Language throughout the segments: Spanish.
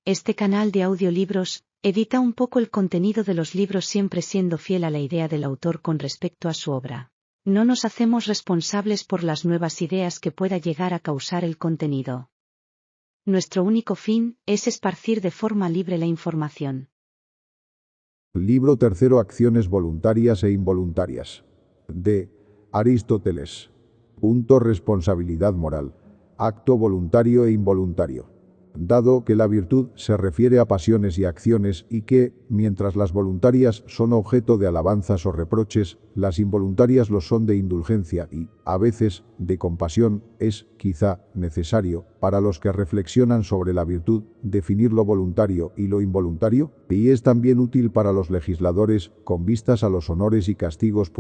Este canal de audiolibros edita un poco el contenido de los libros siempre siendo fiel a la idea del autor con respecto a su obra. No nos hacemos responsables por las nuevas ideas que pueda llegar a causar el contenido. Nuestro único fin es esparcir de forma libre la información. Libro tercero: Acciones voluntarias e involuntarias. De Aristóteles. Punto: responsabilidad moral. Acto voluntario e involuntario. Dado que la virtud se refiere a pasiones y acciones y que, mientras las voluntarias son objeto de alabanzas o reproches, las involuntarias lo son de indulgencia y, a veces, de compasión, es, quizá, necesario, para los que reflexionan sobre la virtud, definir lo voluntario y lo involuntario, y es también útil para los legisladores, con vistas a los honores y castigos.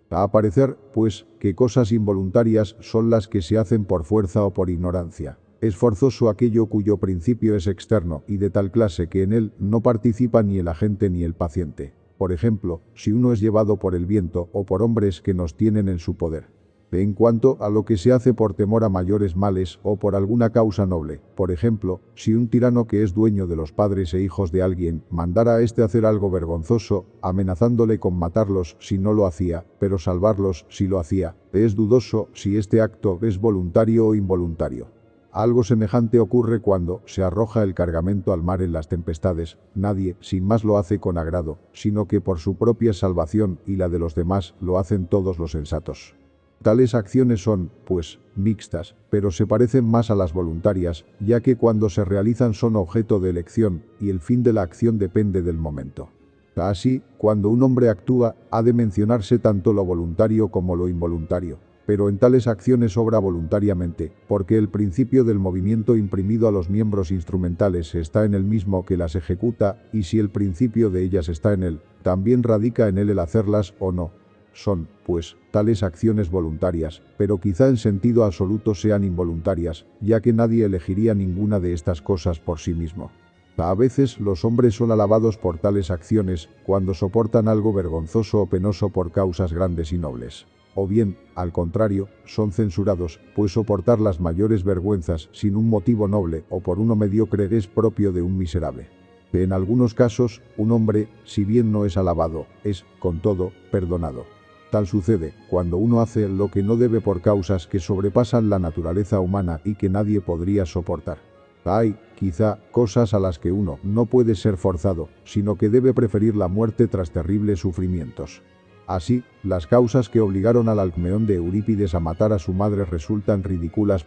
A parecer, pues, que cosas involuntarias son las que se hacen por fuerza o por ignorancia. Es forzoso aquello cuyo principio es externo y de tal clase que en él no participa ni el agente ni el paciente. Por ejemplo, si uno es llevado por el viento o por hombres que nos tienen en su poder. En cuanto a lo que se hace por temor a mayores males o por alguna causa noble, por ejemplo, si un tirano que es dueño de los padres e hijos de alguien mandara a éste hacer algo vergonzoso, amenazándole con matarlos si no lo hacía, pero salvarlos si lo hacía, es dudoso si este acto es voluntario o involuntario. Algo semejante ocurre cuando se arroja el cargamento al mar en las tempestades. Nadie, sin más, lo hace con agrado, sino que por su propia salvación y la de los demás lo hacen todos los sensatos. Tales acciones son, pues, mixtas, pero se parecen más a las voluntarias, ya que cuando se realizan son objeto de elección, y el fin de la acción depende del momento. Así, cuando un hombre actúa, ha de mencionarse tanto lo voluntario como lo involuntario. Pero en tales acciones obra voluntariamente, porque el principio del movimiento imprimido a los miembros instrumentales está en él mismo que las ejecuta, y si el principio de ellas está en él, también radica en él el hacerlas o no. Son, pues, tales acciones voluntarias, pero quizá en sentido absoluto sean involuntarias, ya que nadie elegiría ninguna de estas cosas por sí mismo. A veces los hombres son alabados por tales acciones, cuando soportan algo vergonzoso o penoso por causas grandes y nobles. O bien, al contrario, son censurados, pues soportar las mayores vergüenzas sin un motivo noble o por uno mediocre es propio de un miserable. En algunos casos, un hombre, si bien no es alabado, es, con todo, perdonado. Tal sucede cuando uno hace lo que no debe por causas que sobrepasan la naturaleza humana y que nadie podría soportar. Hay, quizá, cosas a las que uno no puede ser forzado, sino que debe preferir la muerte tras terribles sufrimientos. Así, las causas que obligaron al Alcmeón de Eurípides a matar a su madre resultan ridículas.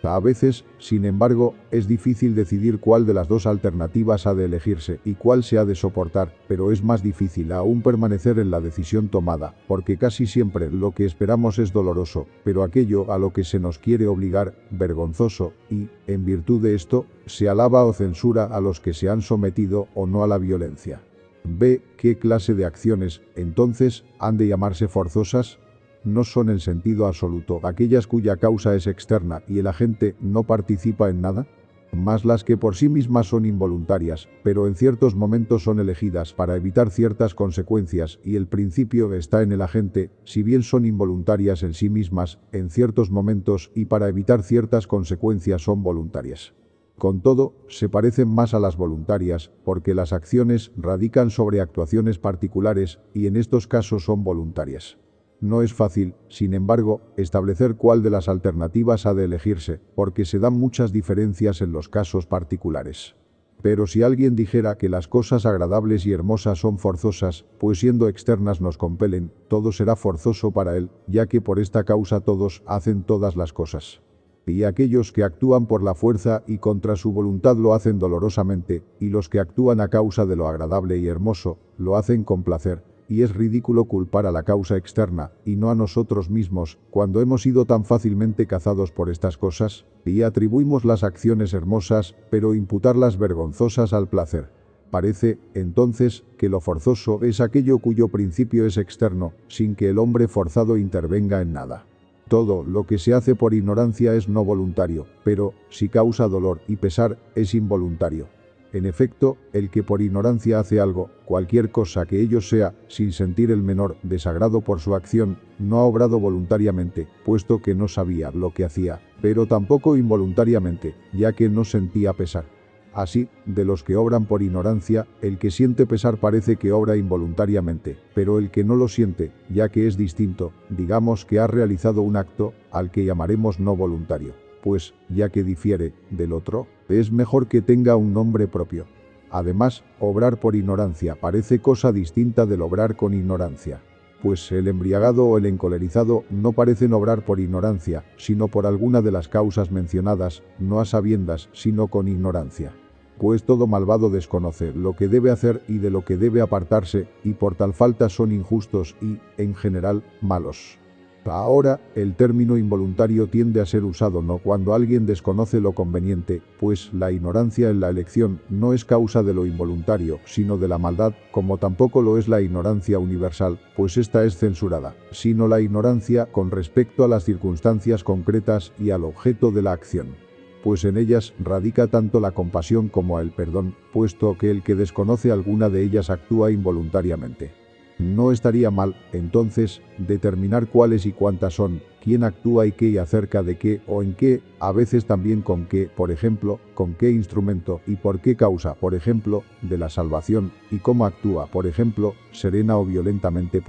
A veces, sin embargo, es difícil decidir cuál de las dos alternativas ha de elegirse y cuál se ha de soportar, pero es más difícil aún permanecer en la decisión tomada, porque casi siempre lo que esperamos es doloroso, pero aquello a lo que se nos quiere obligar, vergonzoso, y, en virtud de esto, se alaba o censura a los que se han sometido o no a la violencia. B. ¿Qué clase de acciones, entonces, han de llamarse forzosas? No son en sentido absoluto aquellas cuya causa es externa y el agente no participa en nada, más las que por sí mismas son involuntarias, pero en ciertos momentos son elegidas para evitar ciertas consecuencias y el principio está en el agente, si bien son involuntarias en sí mismas, en ciertos momentos y para evitar ciertas consecuencias son voluntarias. Con todo, se parecen más a las voluntarias, porque las acciones radican sobre actuaciones particulares y en estos casos son voluntarias. No es fácil, sin embargo, establecer cuál de las alternativas ha de elegirse, porque se dan muchas diferencias en los casos particulares. Pero si alguien dijera que las cosas agradables y hermosas son forzosas, pues siendo externas nos compelen, todo será forzoso para él, ya que por esta causa todos hacen todas las cosas. Y aquellos que actúan por la fuerza y contra su voluntad lo hacen dolorosamente, y los que actúan a causa de lo agradable y hermoso, lo hacen con placer, y es ridículo culpar a la causa externa, y no a nosotros mismos, cuando hemos sido tan fácilmente cazados por estas cosas, y atribuimos las acciones hermosas, pero imputarlas vergonzosas al placer. Parece, entonces, que lo forzoso es aquello cuyo principio es externo, sin que el hombre forzado intervenga en nada. Todo lo que se hace por ignorancia es no voluntario, pero, si causa dolor y pesar, es involuntario. En efecto, el que por ignorancia hace algo, cualquier cosa que ello sea, sin sentir el menor desagrado por su acción, no ha obrado voluntariamente, puesto que no sabía lo que hacía, pero tampoco involuntariamente, ya que no sentía pesar. Así, de los que obran por ignorancia, el que siente pesar parece que obra involuntariamente, pero el que no lo siente, ya que es distinto, digamos que ha realizado un acto, al que llamaremos no voluntario, pues, ya que difiere del otro, es mejor que tenga un nombre propio. Además, obrar por ignorancia parece cosa distinta del obrar con ignorancia, pues el embriagado o el encolerizado no parecen obrar por ignorancia, sino por alguna de las causas mencionadas, no a sabiendas, sino con ignorancia. Pues todo malvado desconoce lo que debe hacer y de lo que debe apartarse, y por tal falta son injustos y, en general, malos. Ahora, el término involuntario tiende a ser usado no cuando alguien desconoce lo conveniente, pues la ignorancia en la elección no es causa de lo involuntario, sino de la maldad, como tampoco lo es la ignorancia universal, pues esta es censurada, sino la ignorancia con respecto a las circunstancias concretas y al objeto de la acción. Pues en ellas radica tanto la compasión como el perdón, puesto que el que desconoce alguna de ellas actúa involuntariamente. No estaría mal, entonces, determinar cuáles y cuántas son, quién actúa y qué y acerca de qué o en qué, a veces también con qué, por ejemplo, con qué instrumento y por qué causa, por ejemplo, de la salvación, y cómo actúa, por ejemplo, serena o violentamente.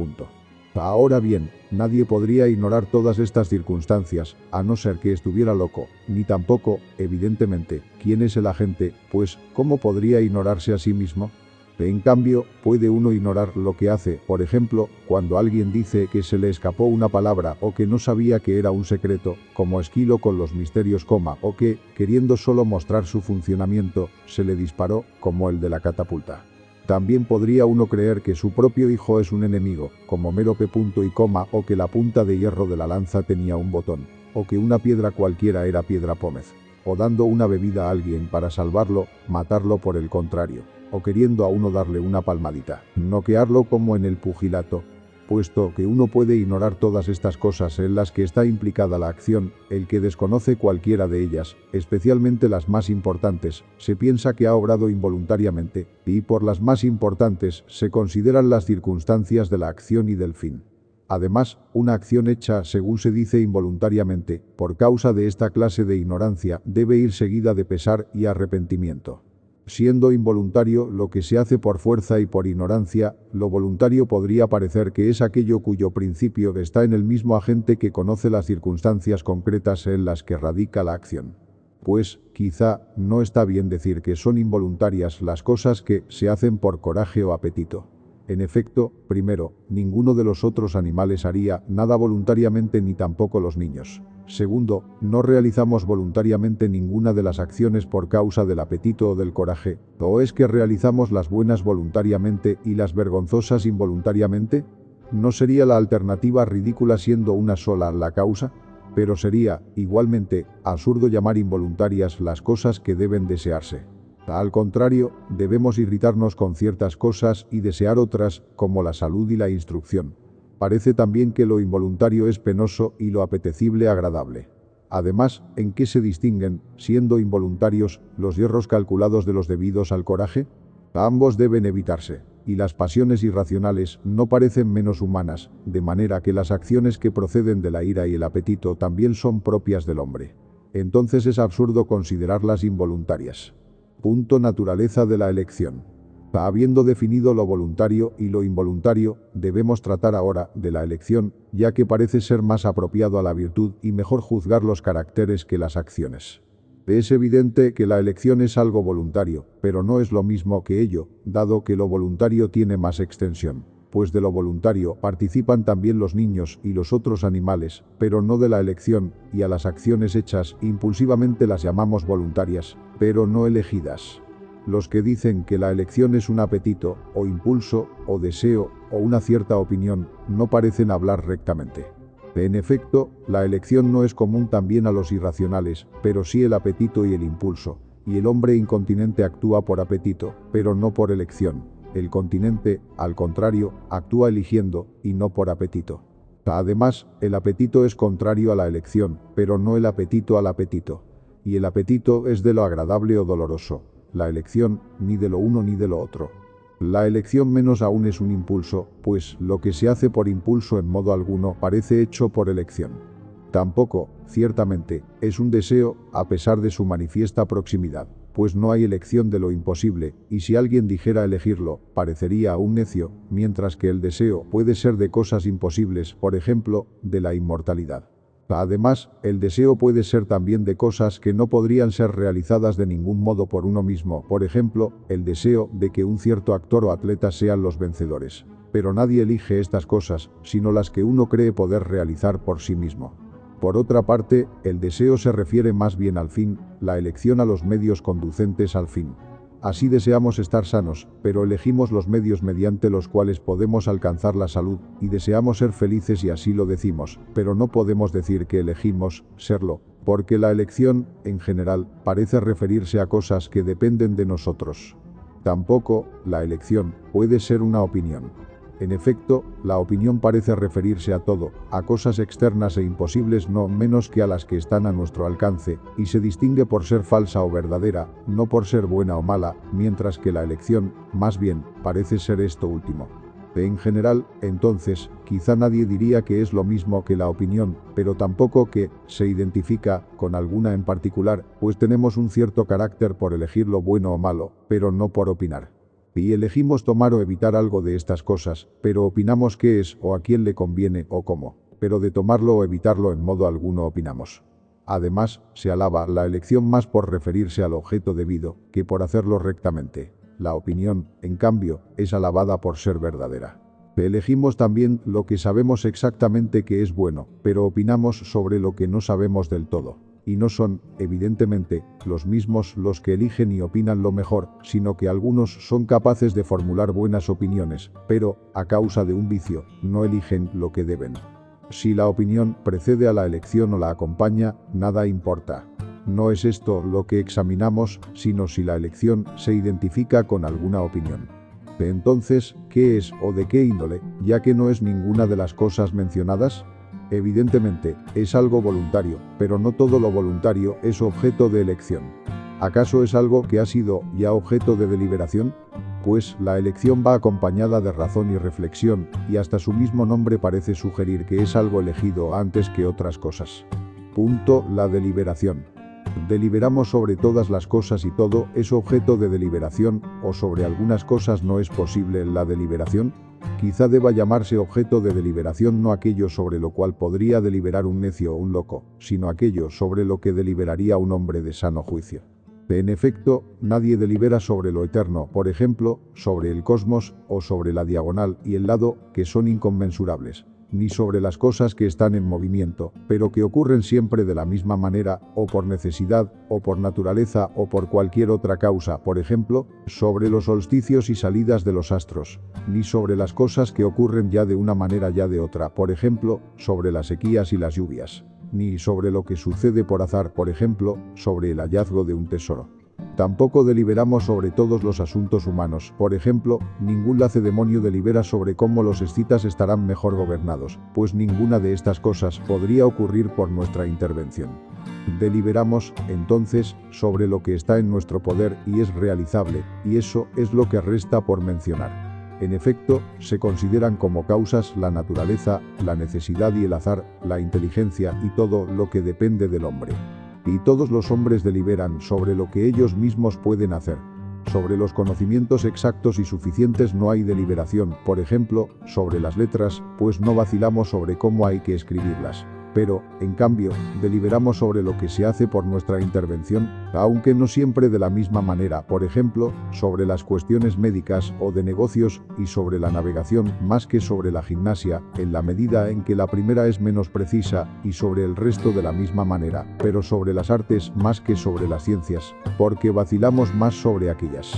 Ahora bien, nadie podría ignorar todas estas circunstancias, a no ser que estuviera loco, ni tampoco, evidentemente, quién es el agente, pues, ¿cómo podría ignorarse a sí mismo? En cambio, puede uno ignorar lo que hace, por ejemplo, cuando alguien dice que se le escapó una palabra o que no sabía que era un secreto, como Esquilo con los misterios, o que, queriendo solo mostrar su funcionamiento, se le disparó, como el de la catapulta. También podría uno creer que su propio hijo es un enemigo, como Mérope, o que la punta de hierro de la lanza tenía un botón, o que una piedra cualquiera era piedra pómez, o dando una bebida a alguien para salvarlo, matarlo por el contrario, o queriendo a uno darle una palmadita, noquearlo como en el pugilato. Puesto que uno puede ignorar todas estas cosas en las que está implicada la acción, el que desconoce cualquiera de ellas, especialmente las más importantes, se piensa que ha obrado involuntariamente, y por las más importantes se consideran las circunstancias de la acción y del fin. Además, una acción hecha, según se dice involuntariamente, por causa de esta clase de ignorancia, debe ir seguida de pesar y arrepentimiento. Siendo involuntario lo que se hace por fuerza y por ignorancia, lo voluntario podría parecer que es aquello cuyo principio está en el mismo agente que conoce las circunstancias concretas en las que radica la acción. Pues, quizá, no está bien decir que son involuntarias las cosas que se hacen por coraje o apetito. En efecto, primero, ninguno de los otros animales haría nada voluntariamente ni tampoco los niños. Segundo, no realizamos voluntariamente ninguna de las acciones por causa del apetito o del coraje, ¿o es que realizamos las buenas voluntariamente y las vergonzosas involuntariamente? ¿No sería la alternativa ridícula siendo una sola la causa? Pero sería, igualmente, absurdo llamar involuntarias las cosas que deben desearse. Al contrario, debemos irritarnos con ciertas cosas y desear otras, como la salud y la instrucción. Parece también que lo involuntario es penoso y lo apetecible agradable. Además, ¿en qué se distinguen, siendo involuntarios, los hierros calculados de los debidos al coraje? Ambos deben evitarse, y las pasiones irracionales no parecen menos humanas, de manera que las acciones que proceden de la ira y el apetito también son propias del hombre. Entonces es absurdo considerarlas involuntarias. Naturaleza de la elección. Habiendo definido lo voluntario y lo involuntario, debemos tratar ahora de la elección, ya que parece ser más apropiado a la virtud y mejor juzgar los caracteres que las acciones. Es evidente que la elección es algo voluntario, pero no es lo mismo que ello, dado que lo voluntario tiene más extensión, pues de lo voluntario participan también los niños y los otros animales, pero no de la elección, y a las acciones hechas impulsivamente las llamamos voluntarias, pero no elegidas. Los que dicen que la elección es un apetito, o impulso, o deseo, o una cierta opinión, no parecen hablar rectamente. En efecto, la elección no es común también a los irracionales, pero sí el apetito y el impulso, y el hombre incontinente actúa por apetito, pero no por elección. El continente, al contrario, actúa eligiendo, y no por apetito. Además, el apetito es contrario a la elección, pero no el apetito al apetito. Y el apetito es de lo agradable o doloroso. La elección, ni de lo uno ni de lo otro. La elección menos aún es un impulso, pues lo que se hace por impulso en modo alguno parece hecho por elección. Tampoco, ciertamente, es un deseo, a pesar de su manifiesta proximidad. pues no hay elección de lo imposible, y si alguien dijera elegirlo, parecería a un necio, mientras que el deseo puede ser de cosas imposibles, por ejemplo, de la inmortalidad. Además, el deseo puede ser también de cosas que no podrían ser realizadas de ningún modo por uno mismo, por ejemplo, el deseo de que un cierto actor o atleta sean los vencedores. Pero nadie elige estas cosas, sino las que uno cree poder realizar por sí mismo. Por otra parte, el deseo se refiere más bien al fin, la elección a los medios conducentes al fin. Así deseamos estar sanos, pero elegimos los medios mediante los cuales podemos alcanzar la salud, y deseamos ser felices y así lo decimos, pero no podemos decir que elegimos serlo, porque la elección, en general, parece referirse a cosas que dependen de nosotros. Tampoco, la elección, puede ser una opinión. En efecto, la opinión parece referirse a todo, a cosas externas e imposibles no menos que a las que están a nuestro alcance, y se distingue por ser falsa o verdadera, no por ser buena o mala, mientras que la elección, más bien, parece ser esto último. En general, entonces, quizá nadie diría que es lo mismo que la opinión, pero tampoco que se identifica con alguna en particular, pues tenemos un cierto carácter por elegir lo bueno o malo, pero no por opinar. Y elegimos tomar o evitar algo de estas cosas, pero opinamos qué es o a quién le conviene o cómo, pero de tomarlo o evitarlo en modo alguno opinamos. Además, se alaba la elección más por referirse al objeto debido, que por hacerlo rectamente. La opinión, en cambio, es alabada por ser verdadera. Elegimos también lo que sabemos exactamente que es bueno, pero opinamos sobre lo que no sabemos del todo. Y no son, evidentemente, los mismos los que eligen y opinan lo mejor, sino que algunos son capaces de formular buenas opiniones, pero, a causa de un vicio, no eligen lo que deben. Si la opinión precede a la elección o la acompaña, nada importa. No es esto lo que examinamos, sino si la elección se identifica con alguna opinión. Entonces, ¿qué es o de qué índole, ya que no es ninguna de las cosas mencionadas? Evidentemente, es algo voluntario, pero no todo lo voluntario es objeto de elección. ¿Acaso es algo que ha sido ya objeto de deliberación? Pues la elección va acompañada de razón y reflexión, y hasta su mismo nombre parece sugerir que es algo elegido antes que otras cosas. La deliberación. Deliberamos sobre todas las cosas y todo es objeto de deliberación, o sobre algunas cosas no es posible la deliberación. Quizá deba llamarse objeto de deliberación no aquello sobre lo cual podría deliberar un necio o un loco, sino aquello sobre lo que deliberaría un hombre de sano juicio. En efecto, nadie delibera sobre lo eterno, por ejemplo, sobre el cosmos, o sobre la diagonal y el lado, que son inconmensurables, ni sobre las cosas que están en movimiento, pero que ocurren siempre de la misma manera, o por necesidad, o por naturaleza, o por cualquier otra causa, por ejemplo, sobre los solsticios y salidas de los astros, ni sobre las cosas que ocurren ya de una manera ya de otra, por ejemplo, sobre las sequías y las lluvias, ni sobre lo que sucede por azar, por ejemplo, sobre el hallazgo de un tesoro. Tampoco deliberamos sobre todos los asuntos humanos, por ejemplo, ningún lacedemonio delibera sobre cómo los escitas estarán mejor gobernados, pues ninguna de estas cosas podría ocurrir por nuestra intervención. Deliberamos, entonces, sobre lo que está en nuestro poder y es realizable, y eso es lo que resta por mencionar. En efecto, se consideran como causas la naturaleza, la necesidad y el azar, la inteligencia y todo lo que depende del hombre. Y todos los hombres deliberan sobre lo que ellos mismos pueden hacer. Sobre los conocimientos exactos y suficientes no hay deliberación, por ejemplo, sobre las letras, pues no vacilamos sobre cómo hay que escribirlas. Pero, en cambio, deliberamos sobre lo que se hace por nuestra intervención, aunque no siempre de la misma manera, por ejemplo, sobre las cuestiones médicas o de negocios y sobre la navegación más que sobre la gimnasia, en la medida en que la primera es menos precisa, y sobre el resto de la misma manera, pero sobre las artes más que sobre las ciencias, porque vacilamos más sobre aquellas.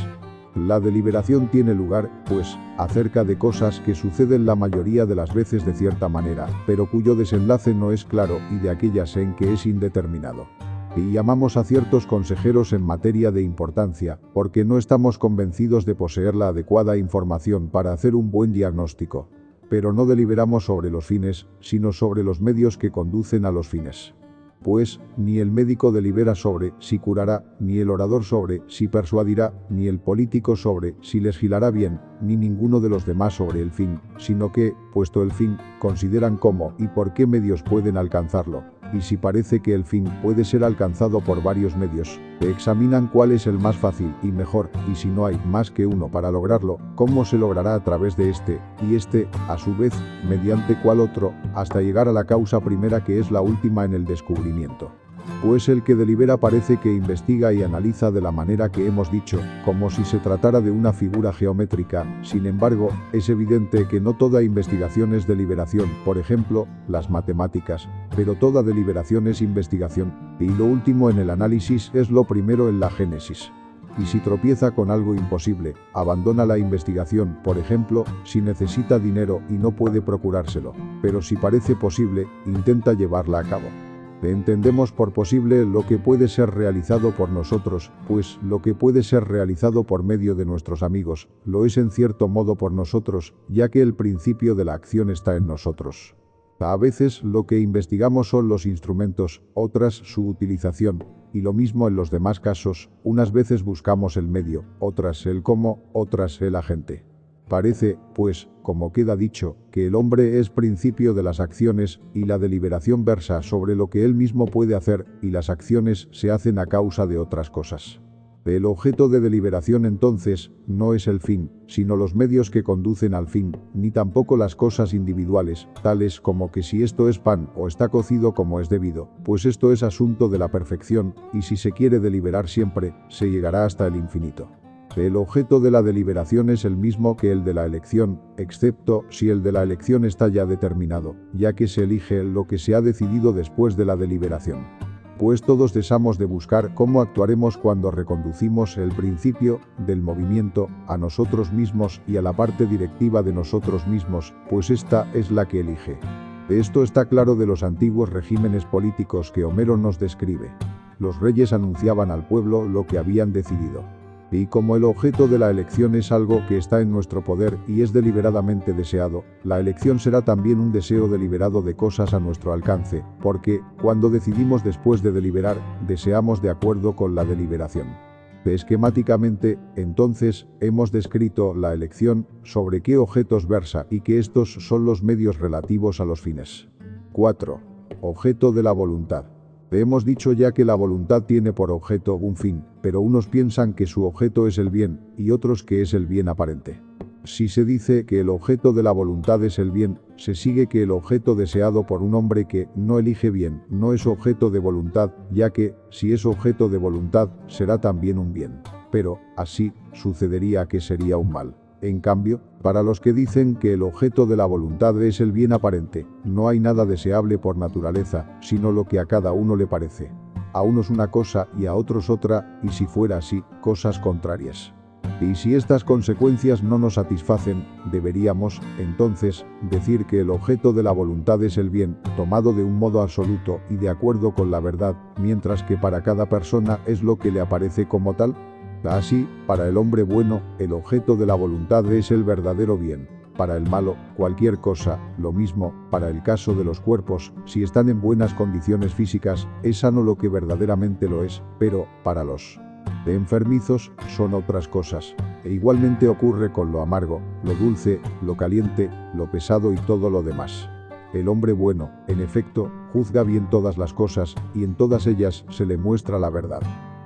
La deliberación tiene lugar, pues, acerca de cosas que suceden la mayoría de las veces de cierta manera, pero cuyo desenlace no es claro y de aquellas en que es indeterminado. Y llamamos a ciertos consejeros en materia de importancia, porque no estamos convencidos de poseer la adecuada información para hacer un buen diagnóstico. Pero no deliberamos sobre los fines, sino sobre los medios que conducen a los fines. Pues, ni el médico delibera sobre si curará, ni el orador sobre si persuadirá, ni el político sobre si legislará bien, ni ninguno de los demás sobre el fin, sino que, puesto el fin, consideran cómo y por qué medios pueden alcanzarlo. y si parece que el fin puede ser alcanzado por varios medios, examinan cuál es el más fácil y mejor, y si no hay más que uno para lograrlo, cómo se logrará a través de este, y este, a su vez, mediante cuál otro, hasta llegar a la causa primera que es la última en el descubrimiento. Pues el que delibera parece que investiga y analiza de la manera que hemos dicho, como si se tratara de una figura geométrica. Sin embargo, es evidente que no toda investigación es deliberación, por ejemplo, las matemáticas, pero toda deliberación es investigación, y lo último en el análisis es lo primero en la génesis. Y si tropieza con algo imposible, abandona la investigación, por ejemplo, si necesita dinero y no puede procurárselo, pero si parece posible, intenta llevarla a cabo. Entendemos por posible lo que puede ser realizado por nosotros, pues lo que puede ser realizado por medio de nuestros amigos, lo es en cierto modo por nosotros, ya que el principio de la acción está en nosotros. A veces lo que investigamos son los instrumentos, otras su utilización, y lo mismo en los demás casos, unas veces buscamos el medio, otras el cómo, otras el agente. Parece, pues, como queda dicho, que el hombre es principio de las acciones, y la deliberación versa sobre lo que él mismo puede hacer, y las acciones se hacen a causa de otras cosas. El objeto de deliberación entonces no es el fin, sino los medios que conducen al fin, ni tampoco las cosas individuales, tales como que si esto es pan o está cocido como es debido, pues esto es asunto de la perfección, y si se quiere deliberar siempre, se llegará hasta el infinito. El objeto de la deliberación es el mismo que el de la elección, excepto si el de la elección está ya determinado, ya que se elige lo que se ha decidido después de la deliberación. Pues todos cesamos de buscar cómo actuaremos cuando reconducimos el principio del movimiento a nosotros mismos y a la parte directiva de nosotros mismos, pues esta es la que elige. Esto está claro de los antiguos regímenes políticos que Homero nos describe. Los reyes anunciaban al pueblo lo que habían decidido. Y como el objeto de la elección es algo que está en nuestro poder y es deliberadamente deseado, la elección será también un deseo deliberado de cosas a nuestro alcance, porque, cuando decidimos después de deliberar, deseamos de acuerdo con la deliberación. Esquemáticamente, entonces, hemos descrito la elección, sobre qué objetos versa y que estos son los medios relativos a los fines. 4. Objeto de la voluntad. Hemos dicho ya que la voluntad tiene por objeto un fin, pero unos piensan que su objeto es el bien, y otros que es el bien aparente. Si se dice que el objeto de la voluntad es el bien, se sigue que el objeto deseado por un hombre que no elige bien no es objeto de voluntad, ya que, si es objeto de voluntad, será también un bien. Pero, así, sucedería que sería un mal. En cambio, para los que dicen que el objeto de la voluntad es el bien aparente, no hay nada deseable por naturaleza, sino lo que a cada uno le parece. A unos una cosa y a otros otra, y si fuera así, cosas contrarias. Y si estas consecuencias no nos satisfacen, deberíamos, entonces, decir que el objeto de la voluntad es el bien, tomado de un modo absoluto y de acuerdo con la verdad, mientras que para cada persona es lo que le aparece como tal. Así, para el hombre bueno, el objeto de la voluntad es el verdadero bien. Para el malo, cualquier cosa, lo mismo, para el caso de los cuerpos, si están en buenas condiciones físicas, es sano lo que verdaderamente lo es, pero, para los enfermizos, son otras cosas. E igualmente ocurre con lo amargo, lo dulce, lo caliente, lo pesado y todo lo demás. El hombre bueno, en efecto, juzga bien todas las cosas, y en todas ellas se le muestra la verdad.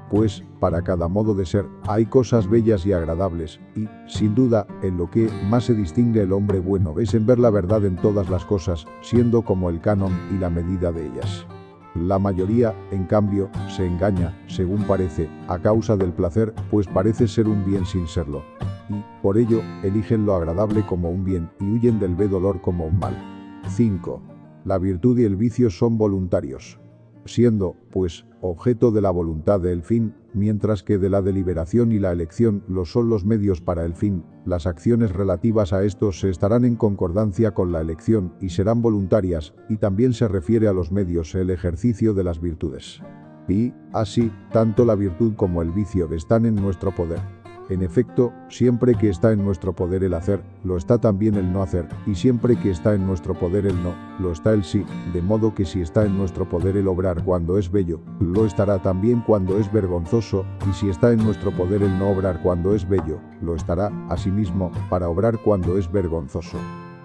Pues, para cada modo de ser, hay cosas bellas y agradables, y, sin duda, en lo que más se distingue el hombre bueno es en ver la verdad en todas las cosas, siendo como el canon y la medida de ellas. La mayoría, en cambio, se engaña, según parece, a causa del placer, pues parece ser un bien sin serlo. Y, por ello, eligen lo agradable como un bien y huyen del dolor como un mal. 5. La virtud y el vicio son voluntarios. Siendo, pues, objeto de la voluntad del fin, mientras que de la deliberación y la elección lo son los medios para el fin, las acciones relativas a estos se estarán en concordancia con la elección y serán voluntarias, y también se refiere a los medios el ejercicio de las virtudes. Y, así, tanto la virtud como el vicio están en nuestro poder. En efecto, siempre que está en nuestro poder el hacer, lo está también el no hacer, y siempre que está en nuestro poder el no, lo está el sí, de modo que si está en nuestro poder el obrar cuando es bello, lo estará también cuando es vergonzoso, y si está en nuestro poder el no obrar cuando es bello, lo estará, asimismo, para obrar cuando es vergonzoso.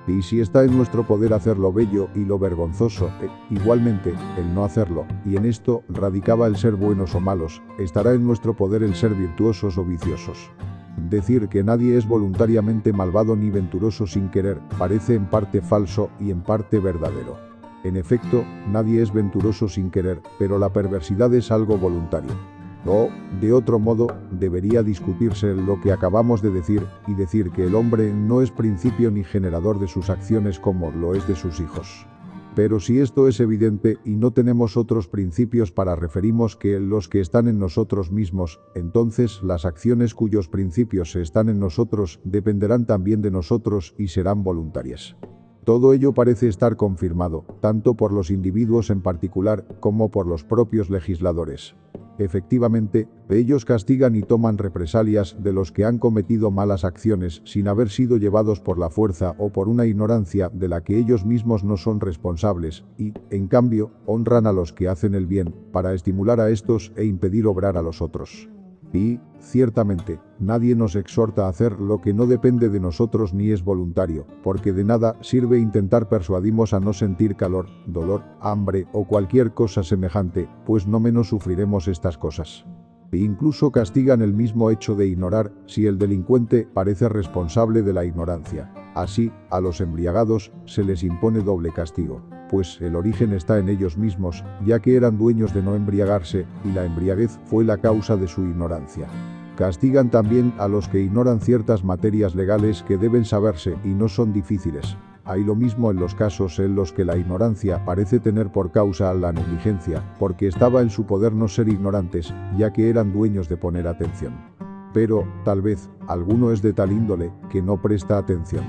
Y si está en nuestro poder hacer lo bello y lo vergonzoso, igualmente, el no hacerlo, y en esto radicaba el ser buenos o malos, estará en nuestro poder el ser virtuosos o viciosos. Decir que nadie es voluntariamente malvado ni venturoso sin querer, parece en parte falso y en parte verdadero. En efecto, nadie es venturoso sin querer, pero la perversidad es algo voluntario. O, de otro modo, debería discutirse lo que acabamos de decir, y decir que el hombre no es principio ni generador de sus acciones como lo es de sus hijos. Pero si esto es evidente y no tenemos otros principios para referimos que los que están en nosotros mismos, entonces las acciones cuyos principios están en nosotros dependerán también de nosotros y serán voluntarias. Todo ello parece estar confirmado, tanto por los individuos en particular como por los propios legisladores. Efectivamente, ellos castigan y toman represalias de los que han cometido malas acciones sin haber sido llevados por la fuerza o por una ignorancia de la que ellos mismos no son responsables, y, en cambio, honran a los que hacen el bien, para estimular a estos e impedir obrar a los otros. Y, ciertamente, nadie nos exhorta a hacer lo que no depende de nosotros ni es voluntario, porque de nada sirve intentar persuadirnos a no sentir calor, dolor, hambre o cualquier cosa semejante, pues no menos sufriremos estas cosas. E incluso castigan el mismo hecho de ignorar, si el delincuente parece responsable de la ignorancia. Así, a los embriagados se les impone doble castigo, pues el origen está en ellos mismos, ya que eran dueños de no embriagarse, y la embriaguez fue la causa de su ignorancia. Castigan también a los que ignoran ciertas materias legales que deben saberse y no son difíciles. Hay lo mismo en los casos en los que la ignorancia parece tener por causa la negligencia, porque estaba en su poder no ser ignorantes, ya que eran dueños de poner atención. Pero, tal vez, alguno es de tal índole que no presta atención.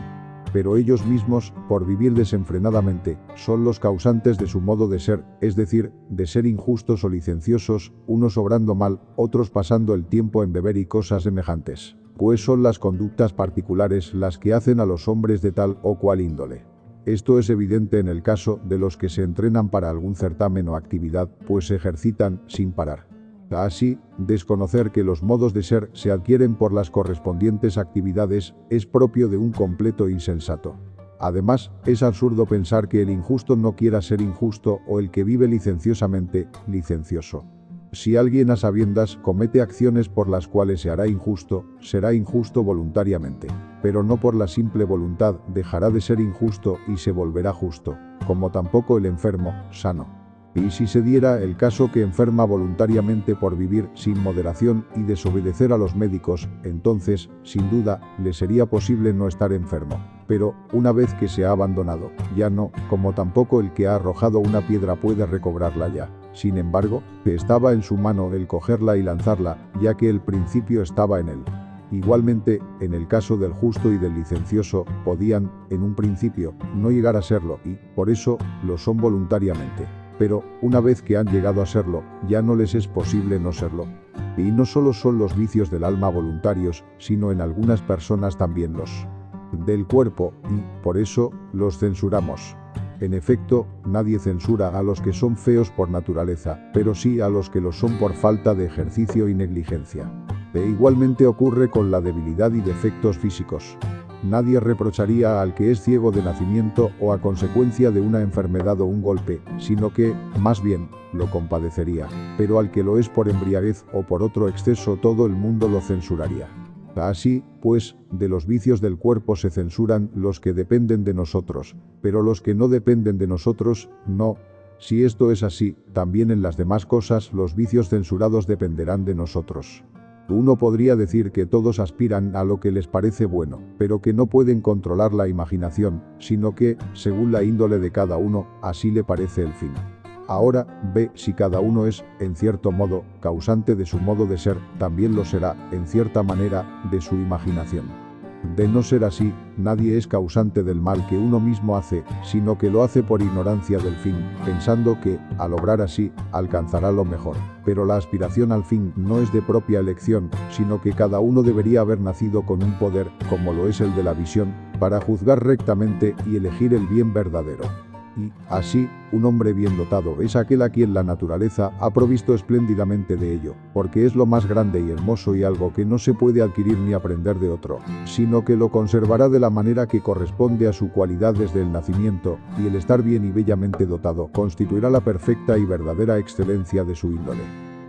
Pero ellos mismos, por vivir desenfrenadamente, son los causantes de su modo de ser, es decir, de ser injustos o licenciosos, unos obrando mal, otros pasando el tiempo en beber y cosas semejantes. Pues son las conductas particulares las que hacen a los hombres de tal o cual índole. Esto es evidente en el caso de los que se entrenan para algún certamen o actividad, pues se ejercitan sin parar. Así, desconocer que los modos de ser se adquieren por las correspondientes actividades es propio de un completo insensato. Además, es absurdo pensar que el injusto no quiera ser injusto o el que vive licenciosamente, licencioso. Si alguien a sabiendas comete acciones por las cuales se hará injusto, será injusto voluntariamente, pero no por la simple voluntad dejará de ser injusto y se volverá justo, como tampoco el enfermo, sano. Y si se diera el caso que enferma voluntariamente por vivir sin moderación y desobedecer a los médicos, entonces, sin duda, le sería posible no estar enfermo. Pero, una vez que se ha abandonado, ya no, como tampoco el que ha arrojado una piedra puede recobrarla ya. Sin embargo, estaba en su mano el cogerla y lanzarla, ya que el principio estaba en él. Igualmente, en el caso del justo y del licencioso, podían, en un principio, no llegar a serlo y, por eso, lo son voluntariamente. Pero, una vez que han llegado a serlo, ya no les es posible no serlo. Y no solo son los vicios del alma voluntarios, sino en algunas personas también los del cuerpo, y, por eso, los censuramos. En efecto, nadie censura a los que son feos por naturaleza, pero sí a los que lo son por falta de ejercicio y negligencia. E igualmente ocurre con la debilidad y defectos físicos. Nadie reprocharía al que es ciego de nacimiento o a consecuencia de una enfermedad o un golpe, sino que, más bien, lo compadecería. Pero al que lo es por embriaguez o por otro exceso todo el mundo lo censuraría. Así, pues, de los vicios del cuerpo se censuran los que dependen de nosotros, pero los que no dependen de nosotros, no. Si esto es así, también en las demás cosas los vicios censurados dependerán de nosotros. Uno podría decir que todos aspiran a lo que les parece bueno, pero que no pueden controlar la imaginación, sino que, según la índole de cada uno, así le parece el fin. Ahora, ve si cada uno es, en cierto modo, causante de su modo de ser, también lo será, en cierta manera, de su imaginación. De no ser así, nadie es causante del mal que uno mismo hace, sino que lo hace por ignorancia del fin, pensando que, al obrar así, alcanzará lo mejor. Pero la aspiración al fin no es de propia elección, sino que cada uno debería haber nacido con un poder, como lo es el de la visión, para juzgar rectamente y elegir el bien verdadero. Y, así, un hombre bien dotado es aquel a quien la naturaleza ha provisto espléndidamente de ello, porque es lo más grande y hermoso y algo que no se puede adquirir ni aprender de otro, sino que lo conservará de la manera que corresponde a su cualidad desde el nacimiento, y el estar bien y bellamente dotado constituirá la perfecta y verdadera excelencia de su índole.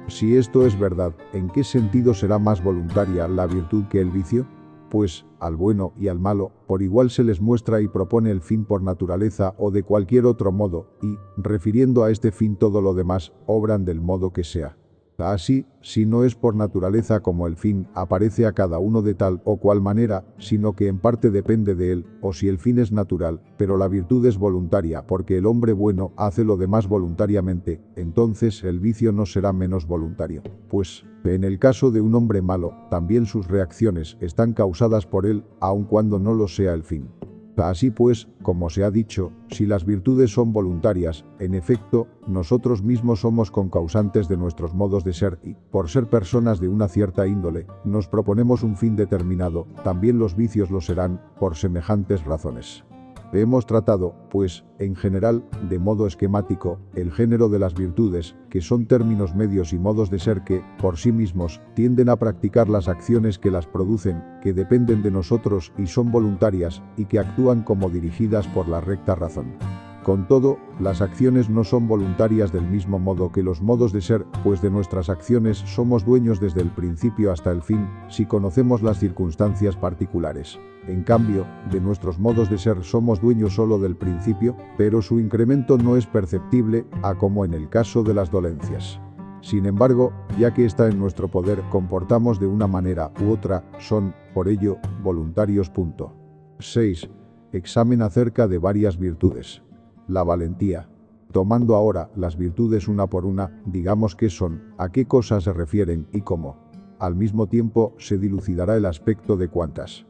Si esto es verdad, ¿en qué sentido será más voluntaria la virtud que el vicio? Pues, al bueno y al malo, por igual se les muestra y propone el fin por naturaleza o de cualquier otro modo, y, refiriendo a este fin todo lo demás, obran del modo que sea. Así, si no es por naturaleza como el fin aparece a cada uno de tal o cual manera, sino que en parte depende de él, o si el fin es natural, pero la virtud es voluntaria porque el hombre bueno hace lo demás voluntariamente, entonces el vicio no será menos voluntario. Pues, en el caso de un hombre malo, también sus reacciones están causadas por él, aun cuando no lo sea el fin. Así pues, como se ha dicho, si las virtudes son voluntarias, en efecto, nosotros mismos somos concausantes de nuestros modos de ser y, por ser personas de una cierta índole, nos proponemos un fin determinado, también los vicios lo serán, por semejantes razones. Hemos tratado, pues, en general, de modo esquemático, el género de las virtudes, que son términos medios y modos de ser que, por sí mismos, tienden a practicar las acciones que las producen, que dependen de nosotros y son voluntarias, y que actúan como dirigidas por la recta razón. Con todo, las acciones no son voluntarias del mismo modo que los modos de ser, pues de nuestras acciones somos dueños desde el principio hasta el fin, si conocemos las circunstancias particulares. En cambio, de nuestros modos de ser somos dueños solo del principio, pero su incremento no es perceptible, como en el caso de las dolencias. Sin embargo, ya que está en nuestro poder, comportamos de una manera u otra, son, por ello, voluntarios. 6. Examen acerca de varias virtudes. La valentía. Tomando ahora las virtudes una por una, digamos qué son, a qué cosas se refieren y cómo. Al mismo tiempo, se dilucidará el aspecto de cuántas.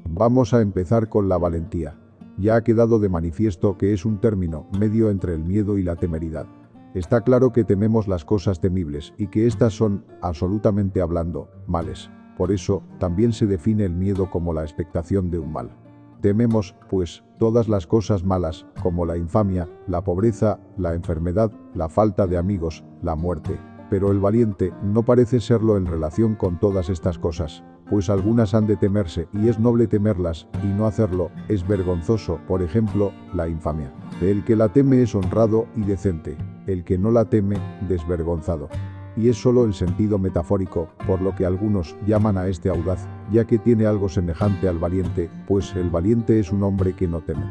Vamos a empezar con la valentía. Ya ha quedado de manifiesto que es un término medio entre el miedo y la temeridad. Está claro que tememos las cosas temibles y que éstas son, absolutamente hablando, males. Por eso, también se define el miedo como la expectación de un mal. Tememos, pues, todas las cosas malas, como la infamia, la pobreza, la enfermedad, la falta de amigos, la muerte. Pero el valiente no parece serlo en relación con todas estas cosas, pues algunas han de temerse y es noble temerlas, y no hacerlo es vergonzoso, por ejemplo, la infamia. El que la teme es honrado y decente, el que no la teme, desvergonzado. Y es solo el sentido metafórico, por lo que algunos llaman a este audaz, ya que tiene algo semejante al valiente, pues el valiente es un hombre que no teme.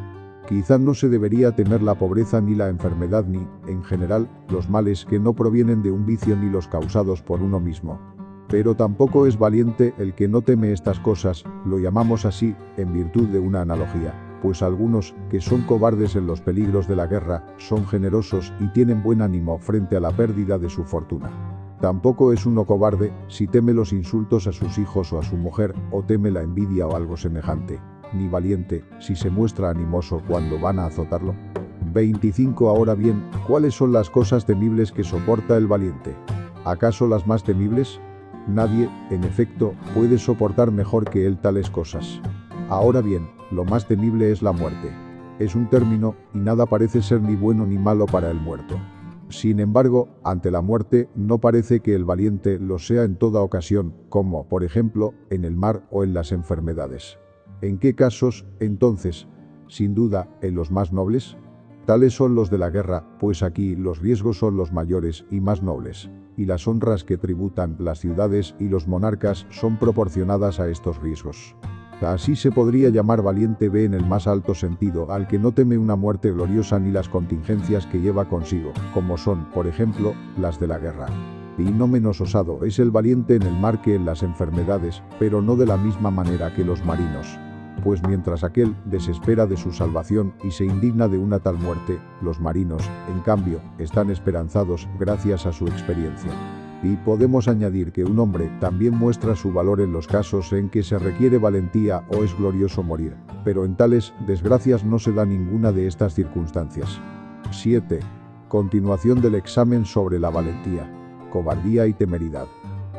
Quizá no se debería temer la pobreza ni la enfermedad ni, en general, los males que no provienen de un vicio ni los causados por uno mismo. Pero tampoco es valiente el que no teme estas cosas, lo llamamos así, en virtud de una analogía, pues algunos, que son cobardes en los peligros de la guerra, son generosos y tienen buen ánimo frente a la pérdida de su fortuna. Tampoco es uno cobarde si teme los insultos a sus hijos o a su mujer, o teme la envidia o algo semejante, ni valiente si se muestra animoso cuando van a azotarlo. 25. Ahora bien, ¿cuáles son las cosas temibles que soporta el valiente? ¿Acaso las más temibles? Nadie, en efecto, puede soportar mejor que él tales cosas. Ahora bien, lo más temible es la muerte. Es un término, y nada parece ser ni bueno ni malo para el muerto. Sin embargo, ante la muerte, no parece que el valiente lo sea en toda ocasión, como, por ejemplo, en el mar o en las enfermedades. ¿En qué casos, entonces? Sin duda, en los más nobles. Tales son los de la guerra, pues aquí los riesgos son los mayores y más nobles, y las honras que tributan las ciudades y los monarcas son proporcionadas a estos riesgos. Así se podría llamar valiente en el más alto sentido al que no teme una muerte gloriosa ni las contingencias que lleva consigo, como son, por ejemplo, las de la guerra. Y no menos osado es el valiente en el mar que en las enfermedades, pero no de la misma manera que los marinos. Pues mientras aquel desespera de su salvación y se indigna de una tal muerte, los marinos, en cambio, están esperanzados gracias a su experiencia. Y podemos añadir que un hombre también muestra su valor en los casos en que se requiere valentía o es glorioso morir, pero en tales desgracias no se da ninguna de estas circunstancias. 7. Continuación del examen sobre la valentía, cobardía y temeridad.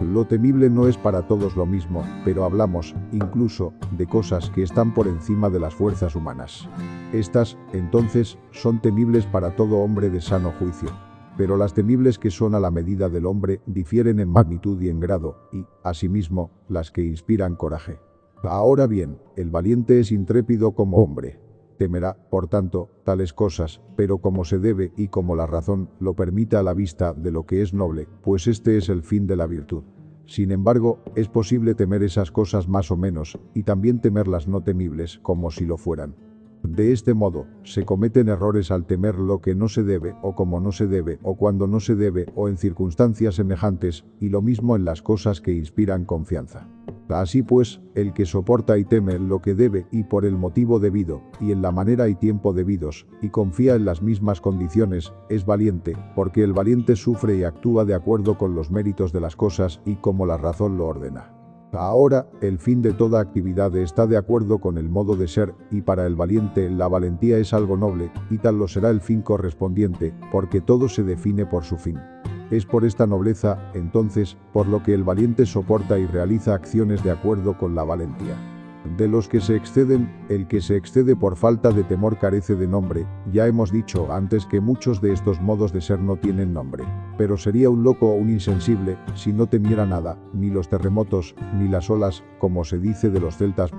Lo temible no es para todos lo mismo, pero hablamos, incluso, de cosas que están por encima de las fuerzas humanas. Estas, entonces, son temibles para todo hombre de sano juicio. Pero las temibles que son a la medida del hombre difieren en magnitud y en grado, y, asimismo, las que inspiran coraje. Ahora bien, el valiente es intrépido como hombre. Temerá, por tanto, tales cosas, pero como se debe y como la razón lo permita a la vista de lo que es noble, pues este es el fin de la virtud. Sin embargo, es posible temer esas cosas más o menos, y también temer las no temibles, como si lo fueran. De este modo, se cometen errores al temer lo que no se debe, o como no se debe, o cuando no se debe, o en circunstancias semejantes, y lo mismo en las cosas que inspiran confianza. Así pues, el que soporta y teme lo que debe y por el motivo debido, y en la manera y tiempo debidos, y confía en las mismas condiciones, es valiente, porque el valiente sufre y actúa de acuerdo con los méritos de las cosas y como la razón lo ordena. Ahora, el fin de toda actividad está de acuerdo con el modo de ser, y para el valiente la valentía es algo noble, y tal lo será el fin correspondiente, porque todo se define por su fin. Es por esta nobleza, entonces, por lo que el valiente soporta y realiza acciones de acuerdo con la valentía. De los que se exceden, el que se excede por falta de temor carece de nombre. Ya hemos dicho antes que muchos de estos modos de ser no tienen nombre. Pero sería un loco o un insensible si no temiera nada, ni los terremotos, ni las olas, como se dice de los celtas.